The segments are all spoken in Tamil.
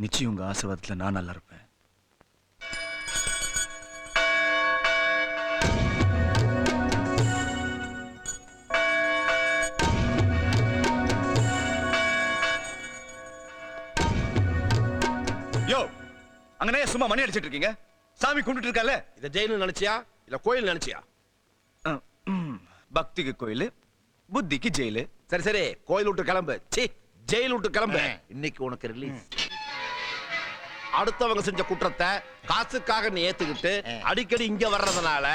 நிச்சயம் உங்க ஆசீர்வாதத்துல நான் நல்லா இருப்பேன். யோ, அங்கனே சும்மா மணி அடிச்சிட்டு இருக்கீங்க? சாமி கும்பிட்டு இருக்கல. இத ஜெயிலு நினைச்சியா இல்ல கோயில் நினைச்சியா? பக்திக்கு கோயில், புத்திக்கு ஜெயிலு. சரி சரி, கோயில் விட்டு கிளம்பு. சி, ஜெயில் விட்டு கிளம்பு. இன்னைக்கு உனக்கு ரிலீஸ். அடுத்தவங்க செஞ்ச குற்றத்தை காசுக்காக நீ ஏத்துக்கிட்டு அடிக்கடி இங்க வர்றதுனால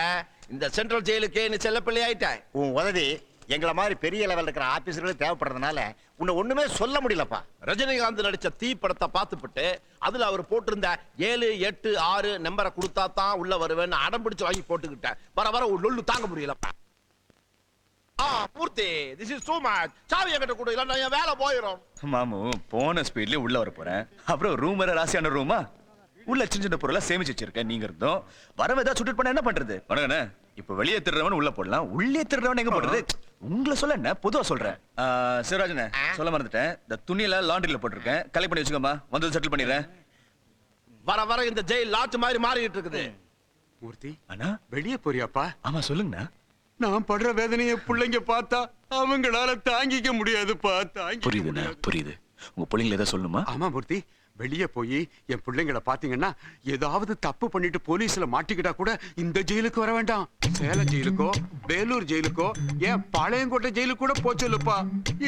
இந்த சென்ட்ரல் ஜெயிலுக்கே நீ செல்ல பிள்ளை ஆயிட்ட. உன் உதவி எங்களை மாதிரி பெரிய லெவல் இருக்கிற ஆபீசர்களுக்கு தேவைப்படுறதுனால உன்னை ஒண்ணுமே சொல்ல முடியலப்பா. ரஜினிகாந்த் நடிச்ச தீ படத்தை பார்த்துப்பட்டு அதுல அவர் போட்டிருந்த 7, 8, 6 நம்பரை கொடுத்தா தான் உள்ள வருவேன்னு அடம் பிடிச்சு வாங்கி போட்டுக்கிட்டேன். வர வர ஒரு லொல்லு தாங்க முடியலப்பா. மூர்த்தி, this is too much. சாவியை கட்ட கூட இல்ல, நான் வேலை போயிடும். மாமு, போன ஸ்பீட்லயே உள்ள வர போறேன். அப்புறம் ரூம் வர ராசியான ரூமா உள்ள சின்ன சின்ன பொருளா சேமிச்சு வச்சிருக்கேன். நீங்க இருந்தோம் வரவ ஏதாவது சுட்டு பண்ண என்ன பண்றது? வணங்கண்ணே, இப்ப வெளியே திருறவன் உள்ள போடலாம், உள்ளே திருறவன் எங்க போடுறது? உங்களை சொல்ல என்ன பொதுவா சொல்றேன். சிவராஜனே, சொல்ல மறந்துட்டேன். இந்த துணியில லாண்டரியில போட்டிருக்கேன், கலெக்ட் பண்ணி வச்சுக்கோமா, வந்து செட்டில் பண்ணிடுறேன். வர வர இந்த ஜெயில் லாட்ஜ் மாதிரி மாறிட்டு இருக்குது. மூர்த்தி, அண்ணா வெளியே போறியாப்பா? ஆமா சொல்லுங்கண்ணா. நான் படுற வேதனையை பிள்ளைங்க பார்த்தா அவங்களால தாங்கிக்க முடியாதுப்பா. புரியுதுண்ணா, புரியுது. உங்க பிள்ளைங்களை ஏதாவது சொல்லணுமா? ஆமா மூர்த்தி, வெளியே போய் என் பிள்ளைங்களை பாத்தீங்கன்னா ஏதாவது தப்பு பண்ணிட்டு போலீஸ்ல மாட்டிக்கிட்டா கூட இந்த ஜெயிலுக்கு வர வேண்டாம். சேலம் ஜெயிலுக்கோ வேலூர் ஜெயிலுக்கோ ஏன் பாளையங்கோட்டை ஜெயிலுக்கு கூட போச்சொல்லுப்பா.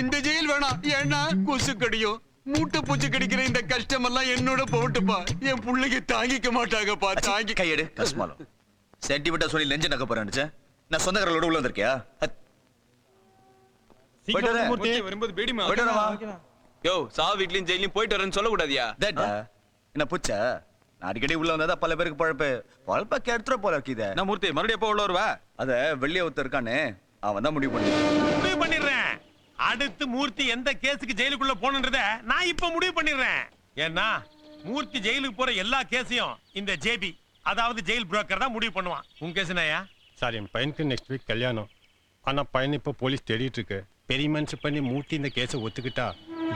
இந்த ஜெயில் வேணாம். ஏன்னா கொசு கடியும் மூட்டை பூச்சி கடிக்கிற இந்த கஷ்டம் எல்லாம் என்னோட போட்டுப்பா. என் பிள்ளைங்க தாங்கிக்க மாட்டாங்கப்பா. தாங்கி கையெடு. கஸ்மாலம் சென்டிமெண்டா சொல்லி லெஞ்ச நக்க போறேன். நான் சொந்தக்காரங்களோட உள்ள வந்திருக்கியா? வீட்லயும் ஜெயிலையும் போயிட்டு வரேன்னு சொல்ல கூடாதியா? என்ன புச்சா? நான் அடிக்கடி உள்ள வந்தா பல பேருக்கு பழப்பு பழப்ப கெடுத்துற போல இருக்குது. நான் மூர்த்தி மறுபடியும் எப்போ உள்ள வருவா? அத வெள்ளிய ஒருத்தர் இருக்கானே, அவன் தான் முடிவு பண்ணிடுறேன். அடுத்து மூர்த்தி எந்த கேஸுக்கு ஜெயிலுக்குள்ள போனன்றத நான் இப்ப முடிவு பண்ணிடுறேன். ஏன்னா மூர்த்தி ஜெயிலுக்கு போற எல்லா கேஸையும் இந்த ஜேபி, அதாவது ஜெயில் புரோக்கர் தான் முடிவு பண்ணுவான். உன் கேஸ் என்னையா? சார், என் பையனுக்கு நெக்ஸ்ட் வீக் கல்யாணம். ஆனால் பையன் இப்போ போலீஸ் தேடிட்டு இருக்கு. பெரிய மனுஷன் பண்ணி மூர்த்தி இந்த கேஸை ஒத்துக்கிட்டா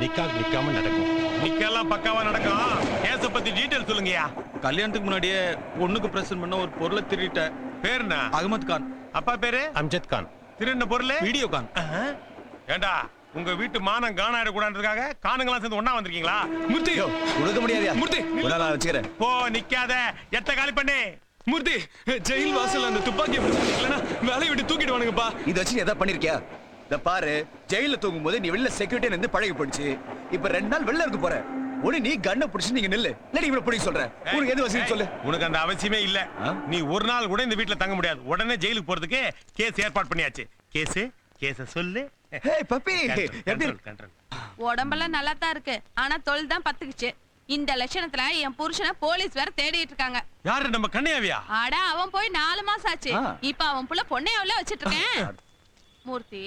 நிக்காம நடக்கும். நிக்கலாம் பக்காவா நடக்கும். கேஸ பத்தி டீடைல் சொல்லுங்கயா. கல்யாணத்துக்கு முன்னாடியே பொண்ணுக்கு பிரசன்ட் பண்ண ஒரு பொருளை திருடிட்ட. பேர் என்ன? அகமது கான். அப்பா பேரு? அம்ஜத் கான். திருடின பொருள்? வீடியோ கான். ஏண்டா உங்க வீட்டு மானம் காணாயிட கூடாதுக்காக காணுங்களா சேர்ந்து ஒண்ணா வந்திருக்கீங்களா? மூர்த்தி கொடுக்க முடியாதியா? மூர்த்தி நான் வச்சுக்கிறேன். போ, நிக்காத. எத்த காலி பண்ணு. மூர்த்தி, ஜெயில் வாசல் அந்த துப்பாக்கி வேலையை விட்டு தூக்கிடுவானுங்கப்பா. இதை வச்சு நீ எதாவது பண்ணிருக்கியா? இத பாரு, ஜெயில தூங்கும் போது நீ வெளில செக்யூரிட்டி இருந்து பழகி போயிடுச்சு. இப்ப 2 நாள் வெளில இருக்க போற. ஒண்ணு நீ கண்ணை பிடிச்சு நீங்க நில்லு, இல்ல இவரை பிடிக்க சொல்றேன். உனக்கு எது வசதி சொல்லு. உனக்கு அந்த அவசியமே இல்ல. நீ ஒரு நாள் கூட இந்த வீட்டுல தங்க முடியாது. உடனே ஜெயிலுக்கு போறதுக்கு கேஸ் ஏற்பாடு பண்ணியாச்சு. கேஸ சொல்லு. ஹேய் பப்பி, எப்படி கண்ட்ரோல். உடம்பெல்லாம் நல்லா தான் இருக்கு, ஆனா தொழில் தான் பத்துக்குச்சு. இந்த லட்சணத்துல என் புருஷனை போலீஸ் வேற தேடிட்டு இருக்காங்க. யாரு? நம்ம கண்ணையாவியா? அட, அவன் போய் 4 மாசம் ஆச்சு. இப்ப அவன் புள்ள பொண்ணையாவில வச்சிட்டு இருக்கேன். மூர்த்தி,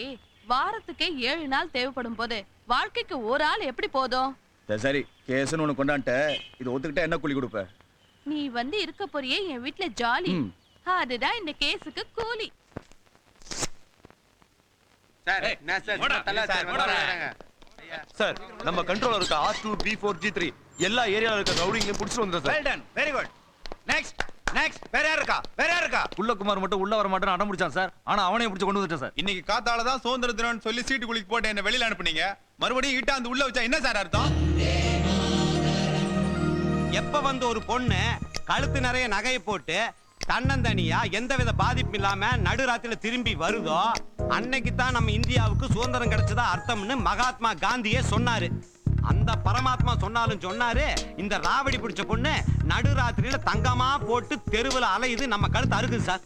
வாரத்துக்கே 7 நாள் தேவைப்படும் போது வாழ்க்கைக்கு ஒரு ஆள் எப்படி போதும்? சரி, கேஸ்னு உனக்கு கொண்டான்ட்ட. இது ஒத்துக்கிட்டா என்ன கூலி கொடுப்ப? நீ வந்து இருக்க போறியே என் வீட்டுல ஜாலி. அதுதான் இந்த கேஸுக்கு கூலி. சார், நம்ம கண்ட்ரோலர் இருக்க R2, B4, G3 எல்லா ஏரியால இருக்க ரவுடிங்களையும் புடிச்சிட்டு வந்துறோம் சார். Well done, very good. Next வேற யார் இருக்கா? குள்ளகுமார் மட்டும் உள்ள வர மாட்டேன்னு அடம் பிடிச்சான் சார். ஆனா அவனையும் பிடிச்சு கொண்டு வந்துட்டேன் சார். இன்னைக்கு காத்தால தான் சுதந்திர தினம்னு சொல்லி சீட்டு குளிக்கு போட்டு என்ன வெளியில அனுப்புனீங்க. மறுபடியும் ஈட்டாந்து உள்ள வச்சா என்ன சார் அர்த்தம்? எப்ப வந்து ஒரு பொண்ணு கழுத்து நிறைய நகையை போட்டு தன்னந்தனியா எந்தவித பாதிப்பு இல்லாம நடுராத்திரில திரும்பி வருதோ அன்னைக்கு தான் நம்ம இந்தியாவுக்கு சுதந்திரம் கிடைச்சதா அர்த்தம்னு மகாத்மா காந்தியே சொன்னாரு. அந்த பரமாத்மா சொன்னாலும் சொன்னாரு, இந்த ராவடி பிடிச்ச பொண்ணு நடுராத்திரியில தங்கமா போட்டு தெருவில் அலையுது, நம்ம கழுத்து அறுக்குது சார்.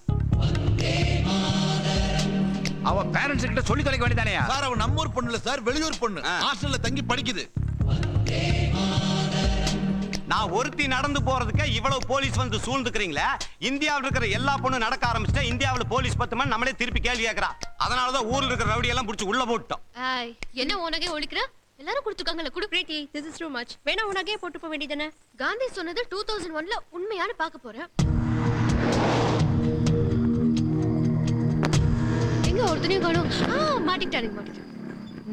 அவ பேரண்ட்ஸ் கிட்ட சொல்லி தொலைக்க வேண்டியதானே சார்? அவ நம்ம ஊர் பொண்ணு இல்ல சார், வெளியூர் பொண்ணு. ஹாஸ்டல்ல தங்கி படிக்குது. நான் ஒருத்தி நடந்து போறதுக்கு இவ்வளவு போலீஸ் வந்து சூழ்ந்துக்கிறீங்களே. இந்தியாவில் இருக்கிற எல்லா பொண்ணு நடக்க ஆரம்பிச்சுட்டா இந்தியாவில் போலீஸ் 10 மணி நம்மளே திருப்பி கேள்வி கேட்கறா. அதனாலதான் ஊர்ல இருக்கிற ரவுடி எல்லாம் புடிச்சு உள்ள போட்டோம். என்ன உனக்கே ஒழிக்கிற? எல்லாரும் கொடுத்துக்காங்கல்ல, குடு. பிரீத்தி, this is too much. வேணா உனக்கே போட்டு போக வேண்டியதானே? காந்தி சொன்னது 2001ல உண்மையான பார்க்க போறேன். எங்க ஒருத்தனையும் காணோம். மாட்டிக்கிட்டானுங்க.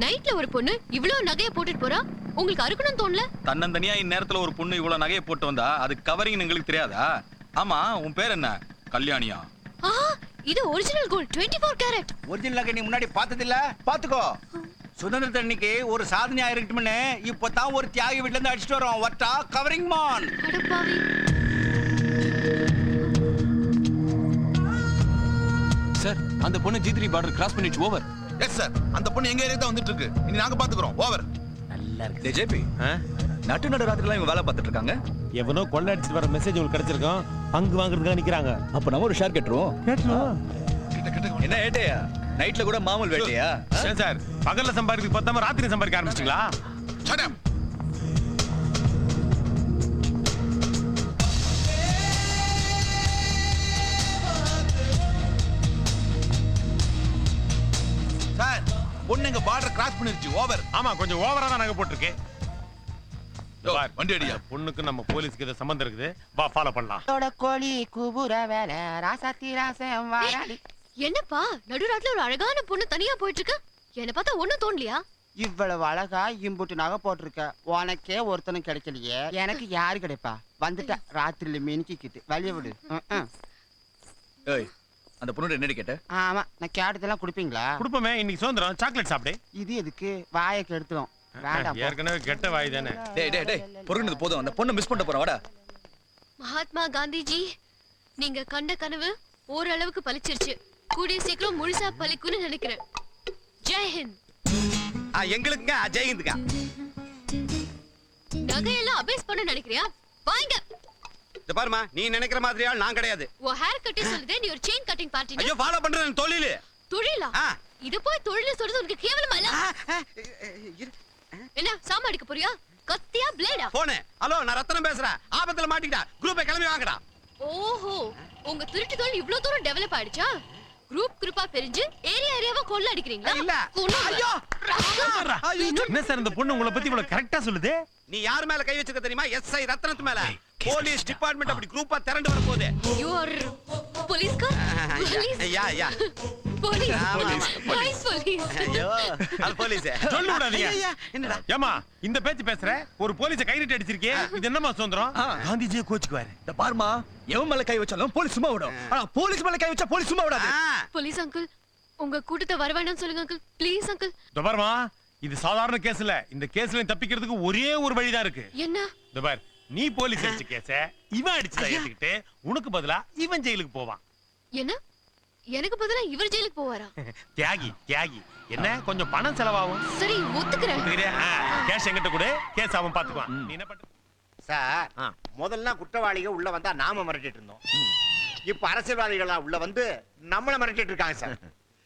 நைட்ல ஒரு பொண்ணு இவ்வளவு நகைய போட்டுட்டு போறா. உங்களுக்கு அறுக்கணும்னு தோணல? தன்னந்தனியா இந்நேரத்துல ஒரு பொண்ணு இவ்வளவு நகையை போட்டு வந்தா அது கவரிங் எங்களுக்கு தெரியாதா? ஆமா, உன் பேர் என்ன? கல்யாணியா? இது ஒரிஜினல் கோல்ட் 24 கேரட். ஒரிஜினல் நகை நீ முன்னாடி பார்த்தது இல்ல? பாத்துக்கோ. சுதந்திர அன்னைக்கு ஒரு சாதனையா இருக்கட்டும்னு இப்பதான் ஒரு தியாகி வீட்ல இருந்து அடிச்சிட்டு வரோம். வட்டா கவரிங் மான். அடப்பாவி. சார், அந்த பொண்ணு G3 பார்டர் கிராஸ் பண்ணிச்சு. ஓவர். எஸ் சார், அந்த பொண்ணு எங்க ஏரியா தான் வந்துட்டு இருக்கு. இனி நாங்க பாத்துக்கிறோம். ஓவர். நல்லா இருக்கு. ஜேபி, நடு ராத்திரிலாம் இவங்க வேலை பார்த்துட்டு இருக்காங்க. எவனோ கொள்ள அடிச்சிட்டு வர மெசேஜ் உங்களுக்கு கிடைச்சிருக்கோம். பங்கு வாங்குறதுக்காக நிக்கிறாங்க. அப்ப நம்ம ஒரு ஷேர் கேட்டுருவோம். என்ன ஏட்டையா? நைட்ல கூட மாமூல் வேட்டையா? ஏன் சார் பகல்ல சம்பாதிக்க பார்த்தாம ராத்திரி சம்பாதிக்க ஆரம்பிச்சிட்டீங்களா? Shut up. சார், பொண்ணு எங்க பார்டர் கிராஸ் பண்ணிருச்சு. ஓவர். ஆமா, கொஞ்சம் ஓவரா தான் நகை போட்டுருக்கு. வண்டி அடியா. பொண்ணுக்கு நம்ம போலீஸ்க்கு ஏதோ சம்பந்தம் இருக்குது. வா ஃபாலோ பண்ணலாம். கோழி குபுர வேலை ராசாத்தி ராசம் வாராடி. என்னப்பா நடுராத்துல ஒரு அழகான பொண்ணு தனியா போயிட்டு இருக்கு? என்ன பார்த்தா ஒண்ணும் தோணலையா? இவ்வளவு அழகா இம்புட்டு நகை போட்டிருக்க, உனக்கே ஒருத்தனும் கிடைக்கலையே, எனக்கு யாரு கிடைப்பா? வந்துட்ட ராத்திரில மினிக்கிட்டு வழிய விடு. ஏய், அந்த பொண்ணு என்னடி கேட்ட? ஆமா, நான் கேட்டதெல்லாம் குடுப்பீங்களா? குடுப்பமே, இன்னைக்கு சுதந்திரம். சாக்லேட் சாப்பிடு. இது எதுக்கு? வாயை கெடுத்துரும். வேண்டாம். ஏற்கனவே கெட்ட வாய் தானே. டேய் பொறுனது போதும். அந்த பொண்ணை மிஸ் பண்ண போறோம். வாடா. மகாத்மா காந்திஜி, நீங்க கண்ட கனவு ஓரளவுக்கு பலிச்சிருச்சு. கூடிய சீக்கிரம் முழுசா பலிக்குன்னு நினைக்கிறேன். ஜெய்ஹிந்த். எங்களுக்குங்க ஜெய்ஹிந்துங்க. நகையெல்லாம் அபேஸ் பண்ண நினைக்கிறியா? வாங்க. இந்த பாருமா, நீ நினைக்கிற மாதிரியா நான் கிடையாது. ஓ ஹேர் கட்டிங் சொல்லுதே, நீ ஒரு செயின் கட்டிங் பார்ட்டி. ஐயோ, ஃபாலோ பண்றது தொழில். தொழிலா? இது போய் தொழில் சொல்றது உனக்கு கேவலமா இல்ல? என்ன சாமா அடிக்க போறியா? கத்தியா பிளேடா? போனே. ஹலோ, நான் ரத்னம் பேசுறேன். ஆபத்துல மாட்டிக்கிட்டா. குரூப்பை கிளம்பி வாங்கடா. ஓஹோ, உங்க திருட்டு தொழில் இவ்ளோ தூரம் டெவலப் ஆயிடுச்சா? குரூப்பா பிரிஞ்சு ஏரியாவா கொள்ள அடிக்கிறீங்களா? இல்ல. ஐயோ, என்ன சார் இந்த பொண்ணு உங்களை பத்தி இவ்வளவு கரெக்டா சொல்லுது? நீ யார் மேல கை வச்சிருக்க தெரியுமா? எஸ்ஐ ரத்னத்து மேல. போலீஸ் டிபார்ட்மெண்ட் அப்படி குரூப்பா திரண்டு வர போகுது. யூ ஆர் போலீஸ்கா? Ya police. போலீஸ். ஐயோ, அது போலீஸ். சொல்ல விடாதீங்க. என்னடா? ஏமா இந்த பேச்சு பேசுற? ஒரு போலீஸை கையிட்டு அடிச்சிருக்கே, இது என்னமா சுதந்திரம்? காந்திஜியே கோச்சுக்குவாரு. இந்த பாருமா, எவன் மேல கை வச்சாலும் போலீஸ் சும்மா விடும். ஆனா போலீஸ் மேல கை வச்சா போலீஸ் சும்மா விடாது. போலீஸ் அங்கிள், உங்க கூட்டத்தை வர வேண்டாம்னு சொல்லுங்க அங்கிள். Please uncle. இந்த பாருமா, இது சாதாரண கேஸ் இல்ல. இந்த கேஸ்ல தப்பிக்கிறதுக்கு ஒரே ஒரு வழிதான் இருக்கு. என்ன? இந்த பார், நீ போலீஸ் அடிச்ச கேஸ இவன் அடிச்சதா ஏத்துக்கிட்டு உனக்கு பதிலா இவன் ஜெயிலுக்கு போவான். என்ன? எனக்கு பதிலா இவர் ஜெயிலுக்கு போவாரா? தியாகி என்ன கொஞ்சம் பணம் செலவாகும். சரி, ஒத்துக்கிறேன். கேஷ் எங்கிட்ட கூட கேஸ் அவன் பாத்துக்குவான். நீ என்ன பண்ற? சார், முதல்ல குற்றவாளிகள் உள்ள வந்தா நாம மிரட்டிட்டு இருந்தோம். இப்ப அரசியல்வாதிகளா உள்ள வந்து நம்மள மிரட்டிட்டு இருக்காங்க சார்.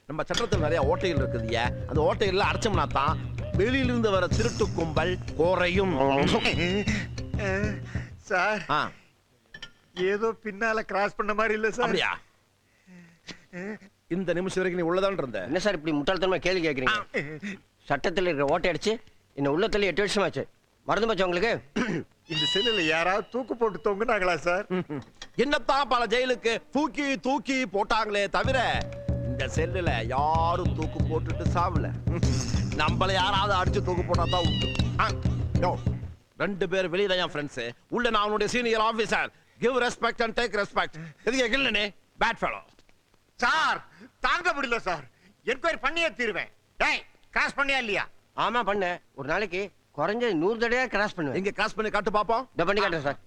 நம்ம சட்டத்தில் நிறைய ஓட்டைகள் இருக்குதுயா. அந்த ஓட்டைகள்ல அடைச்சோம்னா தான் வெளியிலிருந்து வர திருட்டு கும்பல் குறையும். சார், ஏதோ பின்னால கிராஸ் பண்ண மாதிரி இல்ல சார். அப்படியா? இந்த நிமிஷம் வரைக்கும் நீ உள்ளதான் இருந்த. என்ன சார் இப்படி முட்டாள்தனமா கேள்வி கேக்குறீங்க? சட்டத்தில் இருக்கிற ஓட்டை அடிச்சு இன்னும் உள்ளத்துல 8 வருஷமாச்சு. மறந்து போச்சு உங்களுக்கு? இந்த செல்லுல யாராவது தூக்கு போட்டு தொங்குனாங்களா சார்? என்னத்தான் பல ஜெயிலுக்கு தூக்கி போட்டாங்களே தவிர இந்த செல்லுல யாரும் தூக்கு போட்டுட்டு சாவல. நம்மள யாராவது அடிச்சு தூக்கு போட்டா தான் உண்டு. 2 பேர் வெளியில என் ஃப்ரெண்ட்ஸ், உள்ள நான் அவனுடைய senior officer. Give respect and take respect. எதுக்கு கில்லனே பேட் ஃபெலோ. சார், தாங்க முடியல சார். என்கொயரி பண்ணியே தீருவேன். டேய், கிராஸ் பண்ணியா இல்லையா? ஆமா பண்ண. ஒரு நாளைக்கு குறைஞ்சது 100 தடவை கிராஸ் பண்ணுவேன். எங்க கிராஸ் பண்ணி காட்டு பாப்போம். இத பண்ணி காட்டுறேன் சார்.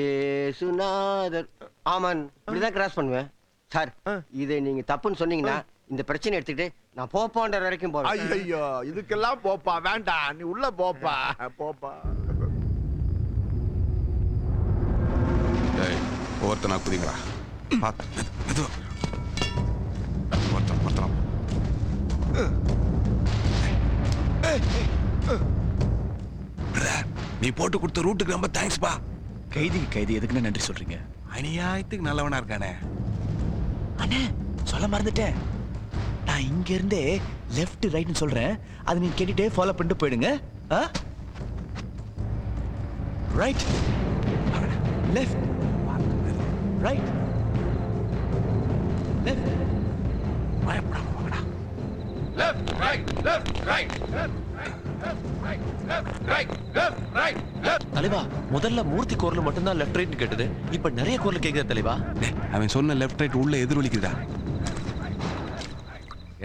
ஏசுநாதர் ஆமன், இப்படிதான் கிராஸ் பண்ணுவேன் சார். இதை நீங்க தப்புன்னு சொன்னீங்கன்னா இந்த பிரச்சனை எடுத்துக்கிட்டு நான் போப்பான்ற வரைக்கும் போறேன். ஐயோ, இதுக்கெல்லாம் போப்பா வேண்டாம். நீ உள்ள போப்பா. ஒருத்தனா குதிங்களா? நீ போட்டு கொடுத்த ரூட்டுக்கு ரொம்ப தேங்க்ஸ் பா. கைதி எதுக்குன்னு நன்றி சொல்றீங்க? அநியாயத்துக்கு நல்லவனா இருக்கானே. அண்ணே, சொல்ல மறந்துட்டேன். நான் இங்க இருந்தே லெஃப்ட் ரைட்னு சொல்றேன். அது நீங்க கேட்டுட்டே ஃபாலோ பண்ணிட்டு போயிடுங்க. Right, left, right, left. பயப்படாம வாங்கடா. Left right left right. தலைவா முதல்ல மூர்த்தி குரல் மட்டும்தான் லெஃப்ட் ரைட் கேட்டது இப்ப நிறைய குரல் கேக்குது தலைவா. அவன் சொன்ன லெஃப்ட் ரைட் உள்ள எதிரொலிக்குதா?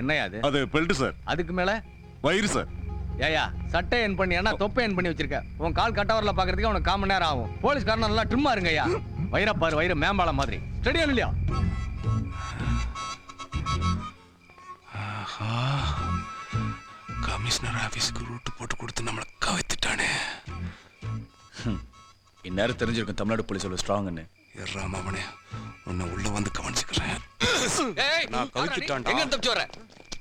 என்னையா அது? அது பெல்ட் சார். அதுக்கு மேல வயிறு சார். ஏயா சட்டை என் பண்ணியானா தொப்பை என் பண்ணி வச்சிருக்க. உன் கால் கட்டவரில் பாக்குறதுக்கு உனக்கு 1/4 மணி நேரம் ஆகும். போலீஸ்காரன் நல்லா ட்ரிம்மா இருங்கய்யா. வயிற பாரு, வயிறு மேம்பாலம் மாதிரி. ஸ்டடியா இல்லையா? கமிஷனர் ஆபீஸ்க்கு ரூட் போட்டு கொடுத்து நம்மள கவைத்துட்டானே. இந்நேரம் தெரிஞ்சிருக்கும் தமிழ்நாடு போலீஸோட ஸ்ட்ராங்னு. ராமாவனே உன்னை உள்ள வந்து கவனிச்சுக்கிறேன். நான் கவித்துட்டான்டா. எங்க தப்பிச்சு வர?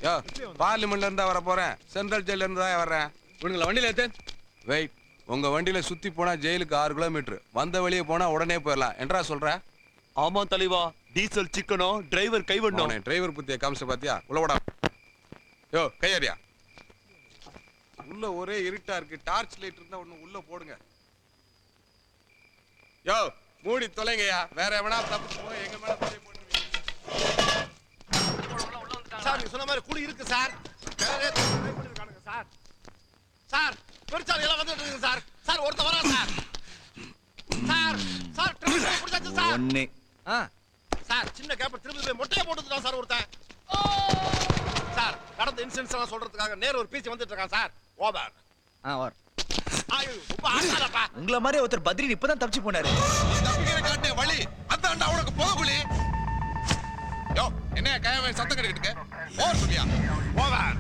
யோ பார்லிமெண்ட்ல இருந்தா வர போறேன். சென்ட்ரல் ஜெயில இருந்து தான் வர்றேன். உங்களை வண்டியில ஏத்து. வெயிட், உங்க வண்டியில சுத்தி போனா ஜெயிலுக்கு 6 கிலோமீட்டர். வந்த வழியே போனா உடனே போயிடலாம். என்றா சொல்ற? ஆமா தலைவா, டீசல் சிக்கனும் டிரைவர் கைவண்ணம். டிரைவர் புத்திய காமிச்ச பாத்தியா? உள்ள விடா. யோ கையறியா. உள்ள ஒரே இருட்டா இருக்கு. டார்ச் லைட் இருந்தா ஒண்ணு உள்ள போடுங்க. யோ மூடி தொலைங்கயா. வேற எவனா தப்பு போய் எங்க மேல பழைய போட்டுருவீங்க. சார் நீ சொன்ன மாதிரி குழி இருக்கு சார். சார் சார் பெருச்சாலி எல்லாம் வந்துட்டு இருக்கு சார். சார் ஒருத்த வரா சார். சார் சார் ட்ரிபிள் புடிச்சாச்சு சார். ஒண்ணே சார் சின்ன கேப் திருப்பி போய் மொட்டையை போட்டுட்டான் சார் ஒருத்தன். சார் கடந்த இன்சிடென்ட்ஸ் எல்லாம் சொல்றதுக்காக நேர ஒரு பீச் வந்துட்டு இருக்கான் சார். ஓவர். ஓவர். ஐயோ ரொம்ப ஆசாதப்பா. உங்கள மாதிரி ஒருத்தர் பத்ரி இப்பதான் தப்பிச்சு போனாரு. தப்பிக்கிற காட்டே வழி அதான்டா உனக்கு போகுலி. யோ என்ன கையவே சத்தம் கட்டிட்டு ஓவர் சொல்லியா? ஓவர்.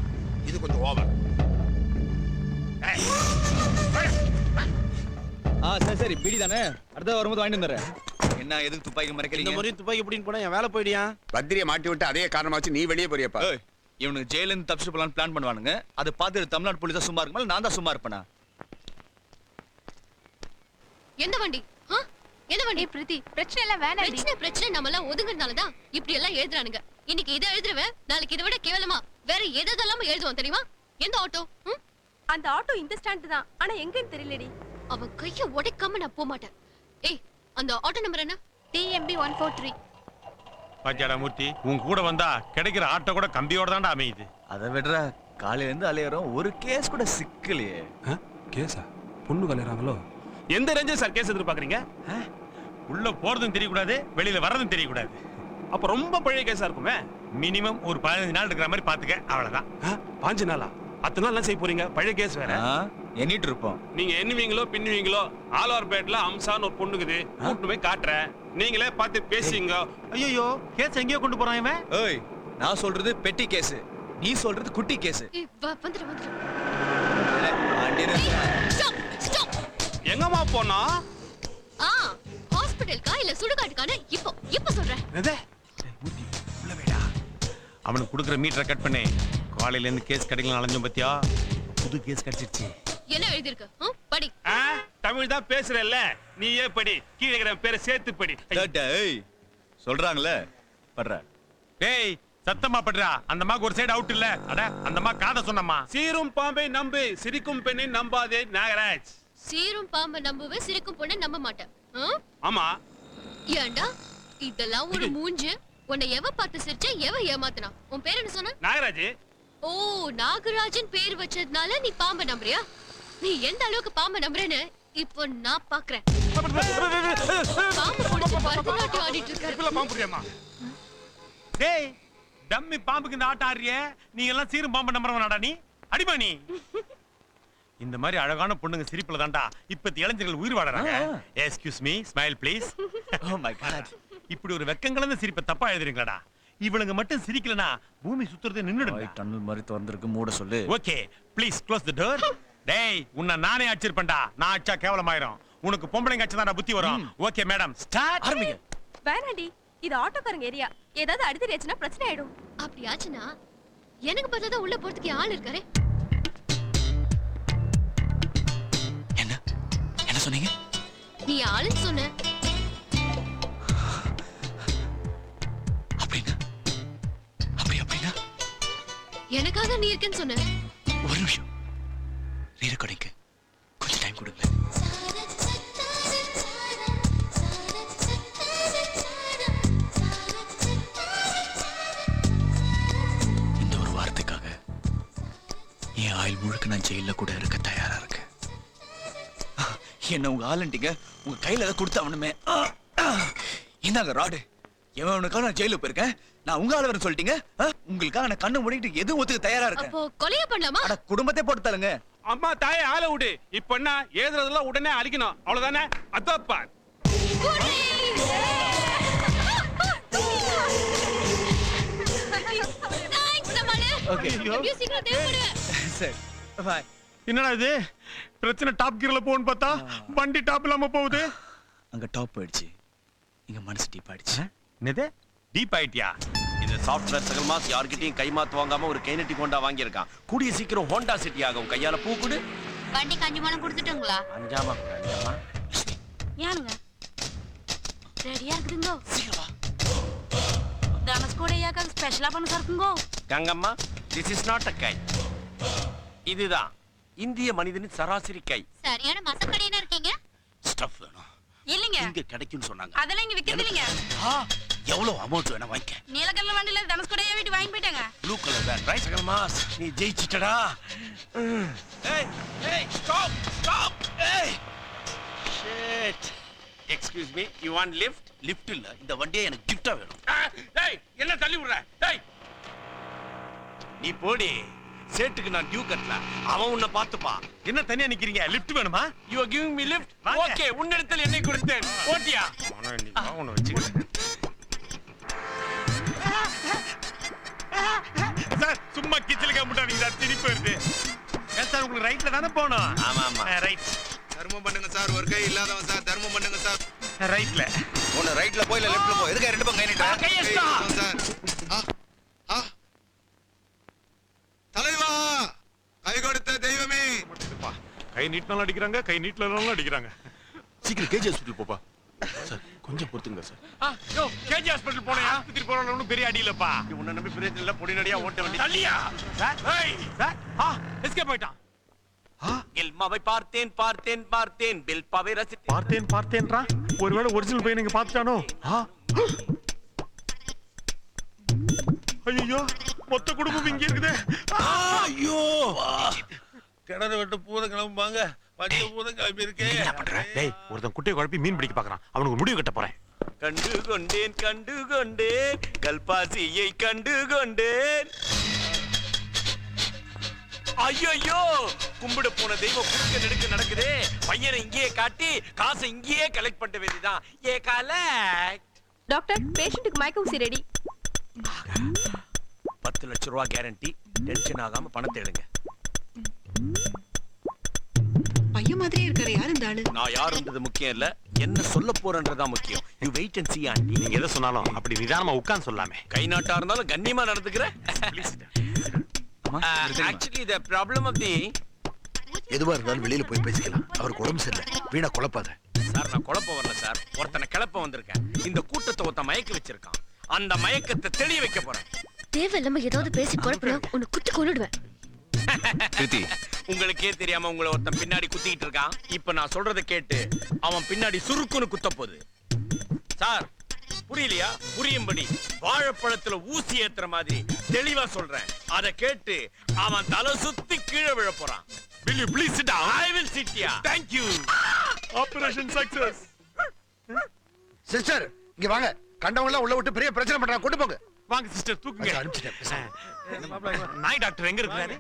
இது கொஞ்சம் ஓவர். சரி பிடி தானே. அடுத்த வரும்போது வாங்கிட்டு வந்துடுறேன். என்ன எதுக்கு துப்பாக்கி மறைக்கிறீங்க? இந்த மாதிரி துப்பாக்கி எப்படின்னு போனா என் வேலை போயிடியா? பத்திரியை மாட்டி விட்டு அதே காரணமா வச்சு நீ வெளியே போறியப்பா. ஏய், இவனுக்கு ஜெயில இருந்து தப்பிச்சு போலான்னு பிளான் பண்ணுவானுங்க. அதை பார்த்து தமிழ்நாடு போலீஸா சும்மா இருக்குமா? நான் தான் சும்மா இருப்பேனா? எந்த வண்டி? எந்த வண்டி? பிரீத்தி பிரச்சனை எல்லாம் வேணாம். பிரச்சனை நம்ம எல்லாம் ஒதுங்கறனால தான் இப்படி எல்லாம் எழுதுறானுங்க. இன்னைக்கு இதை எழுதுறவன் நாளைக்கு இதை விட கேவலமா வேற எதெல்லாம் எழுதுவான் தெரியுமா? எந்த ஆட்டோ? அந்த ஆட்டோ இந்த ஸ்டாண்ட் தான், ஆனா எங்கன்னு தெரியலடி. அவன் கைய உடைக்காம நான் போக மாட்டேன். ஏய் அந்த ஆட்டோ நம்பர் என்ன? TMB 143. பாத்தியாடா மூர்த்தி, உன் கூட வந்தா கிடைக்கிற ஆட்டோ கூட கம்பியோட தான்டா அமையுது. அதை விடுற, காலையில இருந்து அலையறோம், ஒரு கேஸ் கூட சிக்கலையே. கேஸா? பொண்ணு கல்யாணங்களோ? எந்த ரேஞ்சு சார் கேஸ் எதிர்பார்க்கறீங்க? உள்ள போறதும் தெரியக்கூடாது, வெளியில வர்றதும் தெரியக்கூடாது. அப்ப ரொம்ப பழைய கேஸா இருக்குமே. மினிமம் ஒரு 15 நாள் இருக்கிற மாதிரி பாத்துக்க, அவ்வளவுதான். 5 நாளா? 10 நாள் செய்ய போறீங்க? பழைய கேஸ் வேற. எண்ணிட்டு இருப்போம். நீங்க எண்ணுவீங்களோ பின்னுவீங்களோ? ஆழ்வார்பேட்ல அம்சான்னு ஒரு பொண்ணுக்குது, கூட்டு போய் காட்டுறேன். நீங்களே பார்த்து பேசிங்க. ஐயோ கேஸ் எங்கேயோ கொண்டு போறான் இவன். ஏய், நான் சொல்றது பெட்டி கேஸ், நீ சொல்றது குட்டி கேஸ். ஏய் வந்துரு வந்துரு. எங்கம்மா போனா? ஹாஸ்பிடலுக்கா இல்ல சுடுகாட்டுக்கான? இப்போ சொல்றேன். அவனுக்கு கொடுக்குற மீட்டரை கட் பண்ணி காலையில இருந்து கேஸ் கிடைக்கலாம் அலைஞ்சோம் பத்தியா? புது கேஸ் கிடைச்சிருச்சு. என்ன எழுதிருக்கு? படி. தமிழ் தான் பேசுறல்ல, நீயே படி. கீழே இருக்கிற பேரை சேர்த்து படி. டேய் சொல்றாங்களே படுற. டேய் சத்தமா படுறா. அந்த மாக்கு ஒரு சைடு அவுட் இல்ல. அட அந்த மா காதை சொன்னம்மா. சீரும் பாம்பை நம்பு, சிரிக்கும் பெண்ணை நம்பாதே. நாகராஜ். சீரும் பாம்பை நம்புவே, சிரிக்கும் பொண்ணை நம்ப மாட்டேன். ஆமா. ஏண்டா இதெல்லாம் ஒரு மூஞ்சு? உன்னை எவ பார்த்து சிரிச்சா, எவ ஏமாத்துனா? உன் பேர் என்ன சொன்ன? நாகராஜ். ஓ நாகராஜன் பேர் வச்சதுனால நீ பாம்பை நம்புறியா? நீ எந்த அளவுக்கு பாம்பை நம்புறேன்னு இப்போ நான் பாக்குறேன். பாம்பு பிடிச்சு பரதநாட்டியம் ஆடிட்டு இருக்காரு. டேய் டம்மி பாம்புக்கு இந்த ஆட்டம் ஆடுறியே, நீ எல்லாம் சீரும் பாம்பு நம்புறவனாடா நீ? அடிமா நீ. இந்த மாதிரி அழகான பொண்ணுங்க சிரிப்புல தான்டா இப்பத்தி இளைஞர்கள் உயிர் வாழறாங்க. Excuse me, smile please. Oh my God. இப்படி ஒரு வெக்கங்கலந்த சிரிப்பை தப்பா எழுதுறீங்களாடா? இவனுங்க மட்டும் சிரிக்கலனா பூமி சுத்துறது நின்னுடும். டன்னல் மாதிரி திறந்திருக்கு, மூட சொல்லு. Okay please close the door. டேய் உன்னை நானே அடிச்சிருப்பேன்டா. நான் அடிச்சா கேவலமாயிரும். உனக்கு பொம்பளைங்க அடிச்சா புத்தி வரும். Okay madam start. ஆரம்பிங்க. வேணாடி, இது ஆட்டோக்காரங்க ஏரியா. ஏதாவது அடிதடிச்சுனா பிரச்சனை ஆயிடும். அப்படி ஆச்சுனா எனக்கு பதிலா தான் உள்ள போறதுக்கு ஆள் இருக்காரே. என்ன சொன்னீங்க? நீ ஆளுன்னு சொன்ன. அப்படின்னா எனக்காக நீ இருக்கேன்னு சொன்ன. ஒரு நிமிஷம், ரீரெக்கார்டிங்க்கு கொஞ்சம் டைம் கொடுங்க. இந்த ஒரு வாரத்துக்காக என் ஆயுள் முழுக்க உங்களுக்காக நான் ஜெயில கூட இருக்க தயாரா இருக்கேன். என்ன உங்க ஆளுண்டிங்க, உங்க கையில அதை கொடுத்தாவணுமே. இந்தாங்க ராடு. எவனுக்காக நான் ஜெயிலுக்கு போயிருக்கேன், நான் உங்க ஆளு வரேன்னு சொல்லிட்டீங்க. உங்களுக்காக நான் கண்ணை மூடிட்டு எதுவும் ஒத்துக்க தயாரா இருக்கேன். அப்போ கொலைய பண்ணலாமா? அட குடும்பத்தை போட்டு தருங்க. அம்மா தாயை ஆள விடு. இப்ப என்ன ஏதுறதெல்லாம் உடனே அழிக்கணும், அவ்வளவுதானே? அதாப்பா சரி, என்னடா இது பிரச்சனை? டாப் கியர்ல போன்னு பார்த்தா வண்டி டாப் இல்லாம போகுது. அங்க டாப் போயிடுச்சு, இங்க மனசு டீப் ஆயிடுச்சு. என்னது டீப் ஆயிட்டியா? இந்த சாஃப்ட்வேர் சகல் மாஸ் யார்கிட்டயும் கைமாத்து வாங்காம ஒரு கைனட்டிக் ஹோண்டா வாங்கியிருக்கான். கூடிய சீக்கிரம் ஹோண்டா சிட்டி ஆகும். கையால பூ கொடு. வண்டிக்கு 5 மணம் கொடுத்துட்டுங்களா? அஞ்சாமா ஏனுங்க ரெடியா இருக்குதுங்கோ? சீக்கிரம் வா. தனுஷ்கோடியாக்க ஸ்பெஷலா பண்ண சார்க்குங்கோ. Gangamma, this is not a guy. இதுதான் இந்திய மனிதனின் சராசரி கை. சரியான மசக்கடையினா இருக்கீங்க. ஸ்டஃப் வேணும். இல்லங்க, இங்க கிடைக்கும்னு சொன்னாங்க. அதெல்லாம் இங்க விக்கிறது இல்லங்க. எவ்வளவு அமௌண்ட் வேணும் வாங்கிக்க. நீலக்கல்ல வண்டில தனுஷ்கோடியா வீட்டு வாங்கி போயிட்டாங்க. ப்ளூ கலர் வேன் ரைட் சகல் மாஸ். நீ ஜெயிச்சிட்டடா. ஏய் ஏய் ஸ்டாப் ஸ்டாப். ஏய் shit. Excuse me, you want lift? Lift இல்ல, இந்த வண்டியே எனக்கு கிஃப்டா வேணும். டேய் என்ன தள்ளி விடுற? டேய் நீ போடி. சேட்டுக்கு நான் டியூ கட்டல, அவன் உன்னை பார்த்துப்பா. என்ன தனியா நிக்கிறீங்க? லிஃப்ட் வேணுமா? You are giving me lift? Okay, உன்னிடத்தில் என்னை கொடுத்தேன். ஓட்டியா? ஒண்ணு வச்சுக்கிறேன். சார் சும்மா கிச்சலுக்கு முட்டாதீங்க சார், திருப்பி வருது. ஏன் சார் உங்களுக்கு ரைட்ல தானே போகணும்? ஆமா ஆமா ரைட். தர்மம் பண்ணுங்க சார், ஒரு கை இல்லாதவன் சார், தர்மம் பண்ணுங்க சார். ரைட்ல. ஒன்னு ரைட்ல போய் இல்ல லெஃப்ட்ல போ. எதுக்கு ரெண்டு பக்கம் கை நீட்ட? கையஸ்டா சார். தலைவா, கை கொடுத்த தெய்வமே. கை நீட்னாலும் அடிக்கிறாங்க, கை நீட்லனாலும் அடிக்கிறாங்க. சீக்கிரம் கேஜி ஹாஸ்பிடல் போப்பா. சார் கொஞ்சம் பொறுத்துங்க சார். யோ கேஜி ஹாஸ்பிடல் போனயா? ஆஸ்பத்திரி போறவங்க ஒண்ணும் பெரிய அடி இல்லப்பா. உன்னை நம்பி பிரேதம் இல்ல, பொடி நடியா ஓட்ட வேண்டிய தள்ளியா சார்? ஏய் சார், எஸ்கேப் போய்ட்டான். எல்மாவை பார்த்தேன் பார்த்தேன் பார்த்தேன், பெல்பாவை ரசித்தேன். பார்த்தேன்றா. ஒருவேளை ஒரிஜினல் பையன் நீங்க பார்த்துட்டானோ? ஐயோ, மொத்த குடும்பம் இங்க இருக்குது. ஐயோ, கிணறு விட்டு பூதம் கிளம்புவாங்க, பச்சை பூதம் கிளம்பி இருக்கேன். என்ன பண்ற? டேய், ஒருத்தன் குட்டையை குழப்பி மீன் பிடிக்க பார்க்கறான். அவனுக்கு முடிவு கட்ட போறேன். கண்டு கொண்டேன் கல்பாசியை கண்டு கொண்டேன். ஐயோ, கும்பிட போன தெய்வம் குறுக்க நெடுக்க நடக்குதே. பையனை இங்கேயே காட்டி காசை இங்கேயே கலெக்ட் பண்ண வேண்டியதான். ஏ கலெக்ட். டாக்டர், பேஷண்ட்டுக்கு மயக்க ஊசி ரெடி. 10 லட்சம் ரூபாய் கேரண்டி. டென்ஷன் ஆகாம பணத்தை எடுங்க. பையன் மாதிரியே இருக்காரு. யார் இந்த ஆளு? நான் யாருன்றது முக்கியம் இல்ல, என்ன சொல்ல போறன்றதா முக்கியம். You wait and see aunty. நீங்க எதை சொன்னாலும் அப்படி நிதானமா உட்கார்ந்து சொல்லாமே. கை நாட்டா இருந்தாலும் கண்ணியமா நடந்துக்கிற. Actually the problem of the எதுவா இருந்தாலும் வெளியில போய் பேசிக்கலாம். அவருக்கு உடம்பு சரியில்லை, வீணா குழப்பாத. சார், நான் குழப்ப வரல சார், ஒருத்தனை கிளப்ப வந்திருக்கேன். இந்த கூட்டத்தை ஒருத்தன் மயக்க வச்சிருக்கான். அந்த மயக்கத்தை தெளிய வைக்க போறேன். தேவையில்லாம ஏதாவது பேசி குழப்பறோம், உன்னை குத்தி கொன்னுடுவேன். உங்களுக்கே தெரியாம உங்களை ஒருத்தன் பின்னாடி குத்திக்கிட்டு இருக்கான். இப்ப நான் சொல்றதை கேட்டு அவன் பின்னாடி சுருக்குன்னு குத்த போகுது. சார் புரியலையா? புரியும்படி வாழைப்பழத்துல ஊசி ஏத்துற மாதிரி தெளிவா சொல்றேன். அதை கேட்டு அவன் தலை சுத்தி கீழே விழ போறான். Will you please sit down? I will sit here. Thank you. Operation success. Sister இங்க வாங்க. கண்டவங்க எல்லாம் உள்ள விட்டு பெரிய பிரச்சனை பண்றாங்க. கொண்டு போங்க. வாங்க சிஸ்டர், தூக்குங்க. அனுப்பிச்சிட்டேன். நாய் டாக்டர் எங்க இருக்காரு?